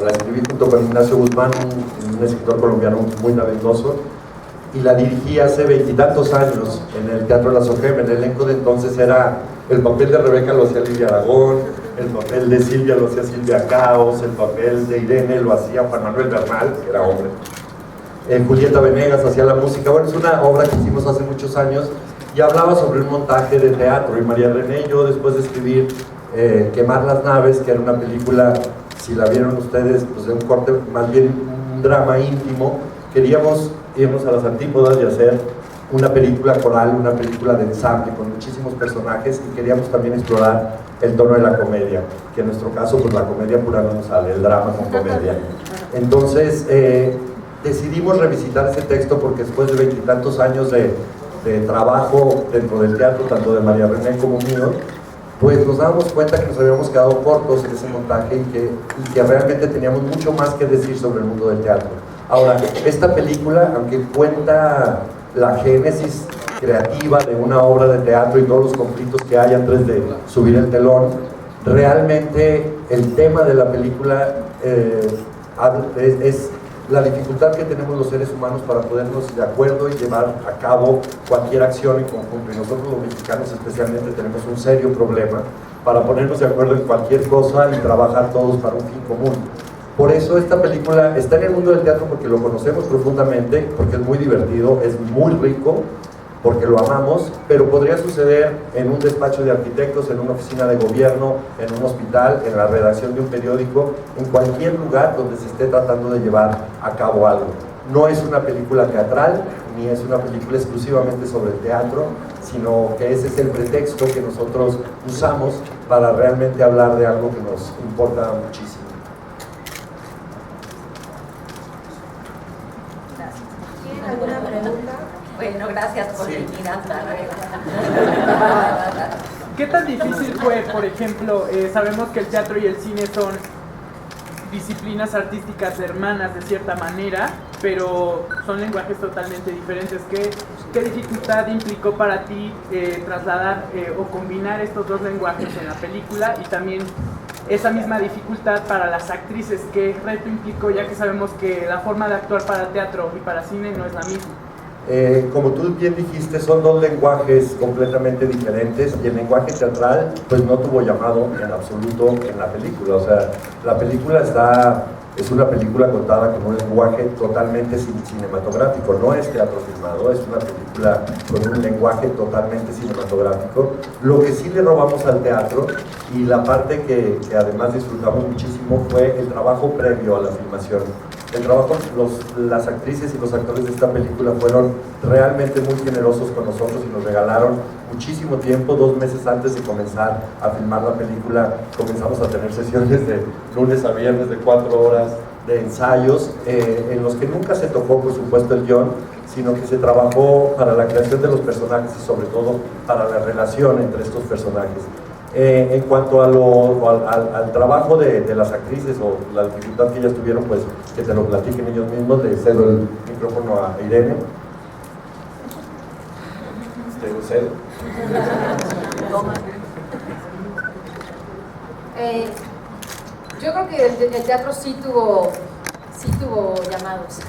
la escribí junto con Ignacio Guzmán, un escritor colombiano muy talentoso, y la dirigí hace 20 y tantos años en el Teatro La Sogem. El elenco de entonces era, el papel de Rebeca lo hacía Lidia Aragón, el papel de Silvia lo hacía Silvia Caos, el papel de Irene lo hacía Juan Manuel Bernal, que era hombre. Julieta Venegas hacía la música. Bueno, es una obra que hicimos hace muchos años y hablaba sobre un montaje de teatro. Y María René y yo, después de escribir Quemar las naves, que era una película, si la vieron ustedes, pues de un corte, más bien un drama íntimo, queríamos irnos a las antípodas y hacer una película coral, una película de ensamble con muchísimos personajes, y queríamos también explorar el tono de la comedia, que en nuestro caso pues la comedia pura no nos sale, el drama con comedia. Entonces decidimos revisitar ese texto porque después de 20 y tantos años de trabajo dentro del teatro, tanto de María René como mío, pues nos dábamos cuenta que nos habíamos quedado cortos en ese montaje y que realmente teníamos mucho más que decir sobre el mundo del teatro. Ahora, esta película, aunque cuenta la génesis creativa de una obra de teatro y todos los conflictos que hay antes de subir el telón, realmente el tema de la película es la dificultad que tenemos los seres humanos para ponernos de acuerdo y llevar a cabo cualquier acción en conjunto. Y nosotros los mexicanos especialmente tenemos un serio problema para ponernos de acuerdo en cualquier cosa y trabajar todos para un fin común. Por eso esta película está en el mundo del teatro, porque lo conocemos profundamente, porque es muy divertido, es muy rico, porque lo amamos, pero podría suceder en un despacho de arquitectos, en una oficina de gobierno, en un hospital, en la redacción de un periódico, en cualquier lugar donde se esté tratando de llevar a cabo algo. No es una película teatral, ni es una película exclusivamente sobre el teatro, sino que ese es el pretexto que nosotros usamos para realmente hablar de algo que nos importa muchísimo. ¿Alguna pregunta? Bueno, gracias por venir hasta ¿Qué tan difícil fue, por ejemplo, sabemos que el teatro y el cine son disciplinas artísticas hermanas de cierta manera, pero son lenguajes totalmente diferentes? ¿Qué dificultad implicó para ti trasladar o combinar estos dos lenguajes en la película, y también esa misma dificultad para las actrices? ¿Qué reto implicó, ya que sabemos que la forma de actuar para teatro y para cine no es la misma? Como tú bien dijiste, son dos lenguajes completamente diferentes, y el lenguaje teatral pues no tuvo llamado en absoluto en la película. O sea, la película es una película contada con un lenguaje totalmente cinematográfico, no es teatro filmado, es una película con un lenguaje totalmente cinematográfico. Lo que sí le robamos al teatro, y la parte que además disfrutamos muchísimo, fue el trabajo previo a la filmación. El trabajo, las actrices y los actores de esta película fueron realmente muy generosos con nosotros y nos regalaron muchísimo tiempo. 2 meses antes de comenzar a filmar la película, comenzamos a tener sesiones de lunes a viernes de 4 horas de ensayos, en los que nunca se tocó, por supuesto, el guión, sino que se trabajó para la creación de los personajes y sobre todo para la relación entre estos personajes. En cuanto al trabajo de las actrices, o la dificultad que ellas tuvieron, pues que te lo platiquen ellos mismos. Le cedo el micrófono a Irene. Te lo cedo. Yo creo que el teatro sí tuvo llamados.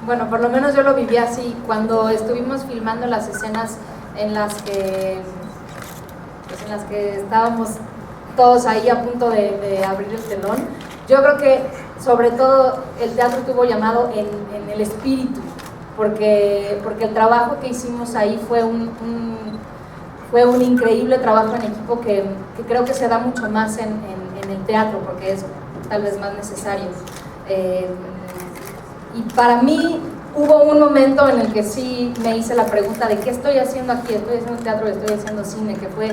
Bueno, por lo menos yo lo viví así. Cuando estuvimos filmando las escenas en las que estábamos todos ahí a punto de abrir el telón, yo creo que sobre todo el teatro tuvo llamado en el espíritu, porque el trabajo que hicimos ahí fue un increíble trabajo en equipo que creo que se da mucho más en el teatro, porque es tal vez más necesario. Y para mí hubo un momento en el que sí me hice la pregunta de qué estoy haciendo aquí. ¿Estoy haciendo teatro o estoy haciendo cine? Que fue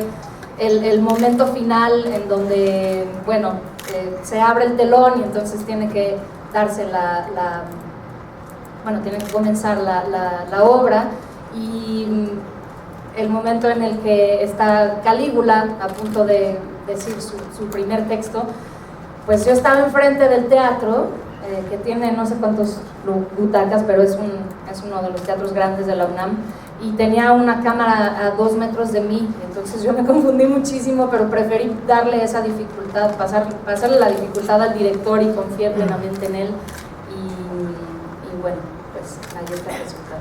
el momento final en donde, bueno, se abre el telón y entonces tiene que darse tiene que comenzar la obra, y el momento en el que está Calígula a punto de decir su primer texto, pues yo estaba enfrente del teatro, que tiene no sé cuántos butacas, pero es uno de los teatros grandes de la UNAM, y tenía una cámara a 2 metros de mí, entonces yo me confundí muchísimo, pero preferí darle esa dificultad, pasarle la dificultad al director y confiar plenamente en él, y bueno, pues ahí está el resultado.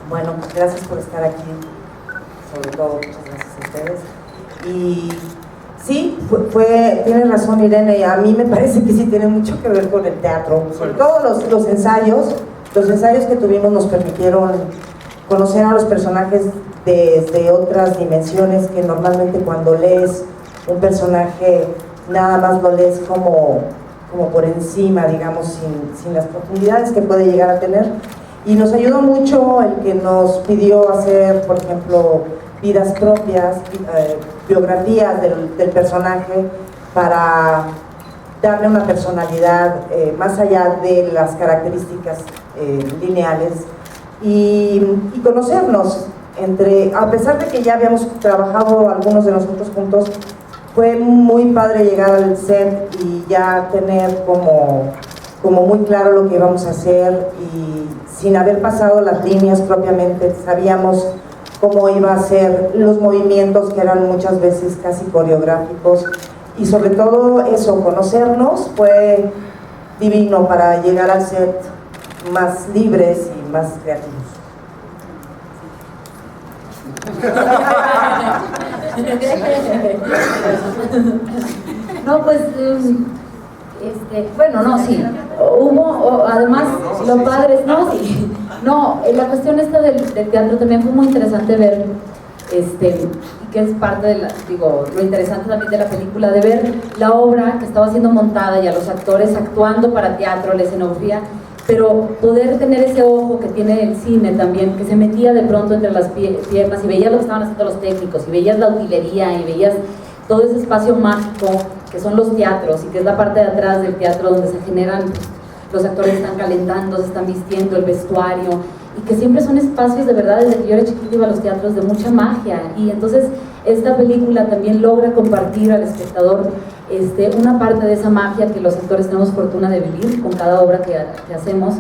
Bueno, pues gracias por estar aquí, sobre todo muchas gracias a ustedes. Y sí, tienes razón, Irene, a mí me parece que sí tiene mucho que ver con el teatro, sobre todo los ensayos que tuvimos nos permitieron conocer a los personajes desde otras dimensiones que normalmente cuando lees un personaje nada más lo lees como por encima, digamos, sin las profundidades que puede llegar a tener. Y nos ayudó mucho el que nos pidió hacer, por ejemplo, vidas propias, biografías del personaje para darle una personalidad más allá de las características lineales y conocernos a pesar de que ya habíamos trabajado algunos de nosotros juntos, fue muy padre llegar al set y ya tener como muy claro lo que íbamos a hacer, y sin haber pasado las líneas propiamente sabíamos cómo iba a ser los movimientos, que eran muchas veces casi coreográficos, y sobre todo eso, conocernos fue divino para llegar al set más libres y más creativos. No, pues, bueno, no, sí, hubo, además, lo padre, no, sí, no, la cuestión esta del teatro también fue muy interesante ver, y que es parte de lo interesante también de la película, de ver la obra que estaba siendo montada y a los actores actuando para teatro, la escenografía, pero poder tener ese ojo que tiene el cine también, que se metía de pronto entre las piernas y veías lo que estaban haciendo los técnicos, y veías la utilería, y veías todo ese espacio mágico que son los teatros, y que es la parte de atrás del teatro donde se generan, los actores están calentando, se están vistiendo, el vestuario, y que siempre son espacios de verdad, desde que yo era chiquita iba a los teatros, de mucha magia, y entonces esta película también logra compartir al espectador una parte de esa magia que los actores tenemos fortuna de vivir con cada obra que hacemos,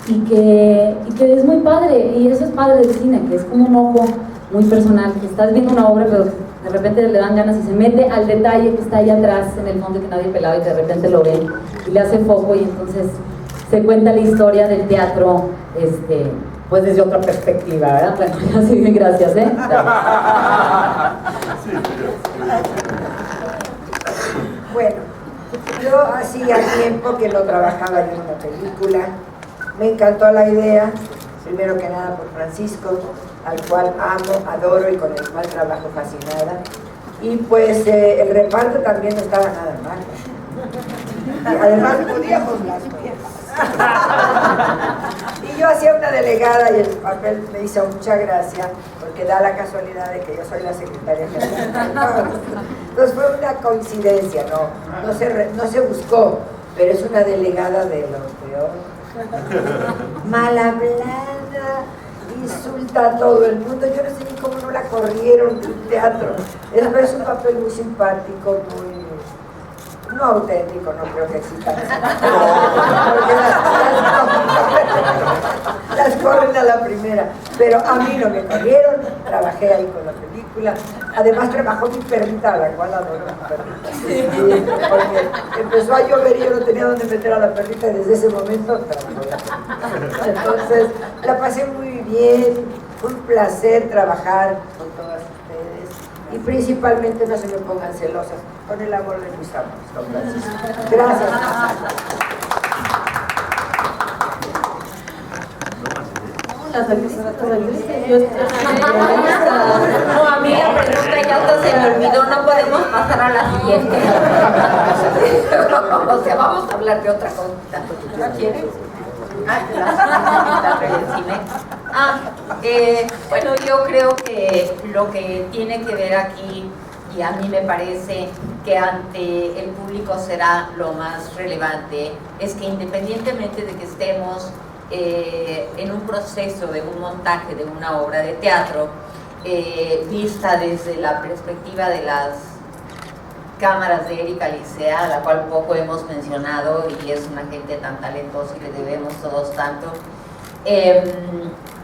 y que es muy padre, y eso es padre del cine, que es como un ojo muy personal, que estás viendo una obra pero de repente le dan ganas y se mete al detalle que está ahí atrás en el fondo que nadie pelaba y que de repente lo ve y le hace foco, y entonces se cuenta la historia del teatro pues desde otra perspectiva, ¿verdad? Bueno, así bien, gracias, Bueno, yo hacía tiempo que no trabajaba en una película. Me encantó la idea, primero que nada por Francisco, al cual amo, adoro y con el cual trabajo fascinada. Y pues el reparto también no estaba nada mal. Y además podíamos las piezas. Y yo hacía una delegada y el papel me hizo mucha gracia porque da la casualidad de que yo soy la secretaria general. Entonces fue una coincidencia, no se buscó, pero es una delegada de lo peor. Mal hablada, insulta a todo el mundo. Yo no sé ni cómo no la corrieron del teatro. Es un papel muy simpático, muy... no auténtico, no creo que exista. Porque las corren a la primera. Pero a mí no me corrieron, trabajé ahí con la película. Además trabajó mi perrita, a la cual adoro mi perrita. Porque empezó a llover y yo no tenía dónde meter a la perrita, y desde ese momento trabajó la perrita. Entonces la pasé muy bien, fue un placer trabajar con todas ustedes. Y principalmente no se me pongan celosas, con el amor de mis amores, don Francisco. Gracias. No, a mí la pregunta ya hasta se me olvidó, no podemos pasar a la siguiente. O sea, vamos a hablar de otra cosa. ¿No quieres? Bueno, yo creo que lo que tiene que ver aquí, y a mí me parece que ante el público será lo más relevante, es que independientemente de que estemos en un proceso de un montaje de una obra de teatro, vista desde la perspectiva de las cámaras de Erika Licea, a la cual poco hemos mencionado y es una gente tan talentosa y le debemos todos tanto,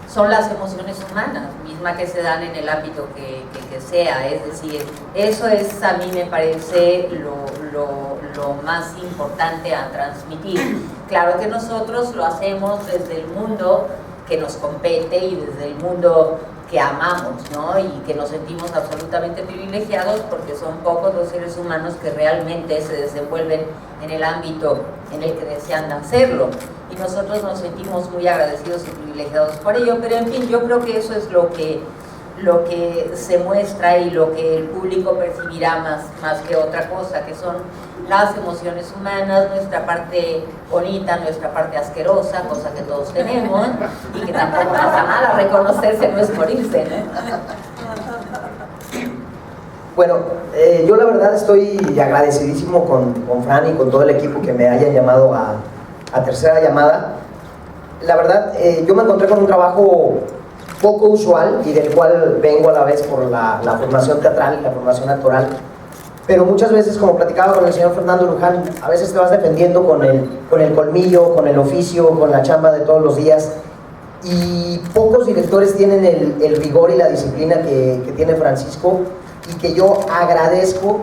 son las emociones humanas, mismas que se dan en el ámbito que sea. Es decir, eso es, a mí me parece lo más importante a transmitir. Claro que nosotros lo hacemos desde el mundo que nos compete y desde el mundo que amamos, ¿no? Y que nos sentimos absolutamente privilegiados porque son pocos los seres humanos que realmente se desenvuelven en el ámbito en el que desean hacerlo, y nosotros nos sentimos muy agradecidos y privilegiados por ello. Pero en fin, yo creo que eso es lo que se muestra y lo que el público percibirá más que otra cosa, que son las emociones humanas, nuestra parte bonita, nuestra parte asquerosa, cosa que todos tenemos, y que tampoco pasa nada, reconocerse no es morirse, ¿no? Bueno, yo la verdad estoy agradecidísimo con Fran y con todo el equipo que me hayan llamado a Tercera Llamada. La verdad, yo me encontré con un trabajo poco usual y del cual vengo a la vez por la formación teatral y la formación actoral, pero muchas veces, como platicaba con el señor Fernando Luján, a veces te vas defendiendo con el colmillo, con el oficio, con la chamba de todos los días, y pocos directores tienen el rigor y la disciplina que tiene Francisco, y que yo agradezco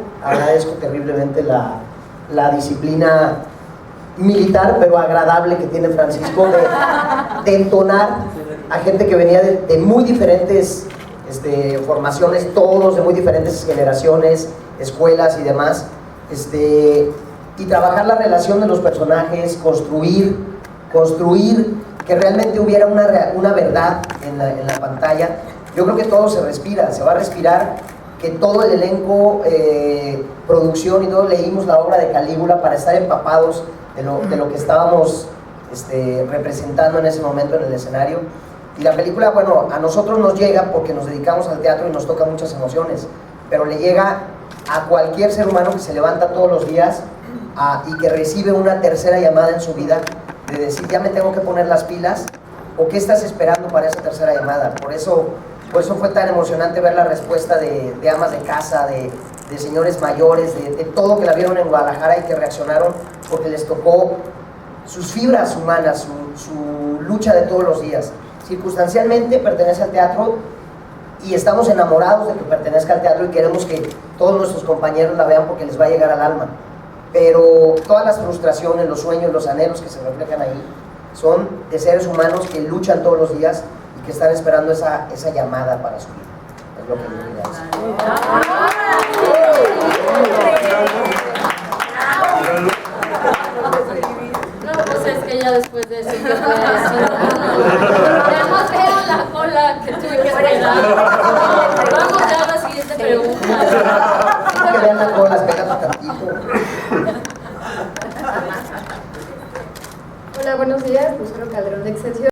terriblemente la disciplina militar, pero agradable, que tiene Francisco de entonar a gente que venía de muy diferentes formaciones, todos de muy diferentes generaciones, escuelas y demás, y trabajar la relación de los personajes, construir que realmente hubiera una verdad en la pantalla. Yo creo que todo se va a respirar, que todo el elenco, producción y todo, leímos la obra de Calígula para estar empapados de lo que estábamos representando en ese momento en el escenario. Y la película, bueno, a nosotros nos llega porque nos dedicamos al teatro y nos toca muchas emociones, pero le llega a cualquier ser humano que se levanta todos los días y que recibe una tercera llamada en su vida, de decir, ya me tengo que poner las pilas, o qué estás esperando para esa tercera llamada. Por eso fue tan emocionante ver la respuesta de amas de casa, de señores mayores, de todo, que la vieron en Guadalajara y que reaccionaron porque les tocó sus fibras humanas, su lucha de todos los días. Circunstancialmente pertenece al teatro y estamos enamorados de que pertenezca al teatro y queremos que todos nuestros compañeros la vean porque les va a llegar al alma. Pero todas las frustraciones, los sueños, los anhelos que se reflejan ahí son de seres humanos que luchan todos los días y que están esperando esa llamada para su vida. Es lo que yo diría. No, pues es que ya después de eso, ¿qué puedo decir? Además, vean la cola que tuve que esperar. Vamos ya a la siguiente pregunta. Que vean la cola, espérate tantito. Hola, buenos días, Lucero Calderón de Excelsior.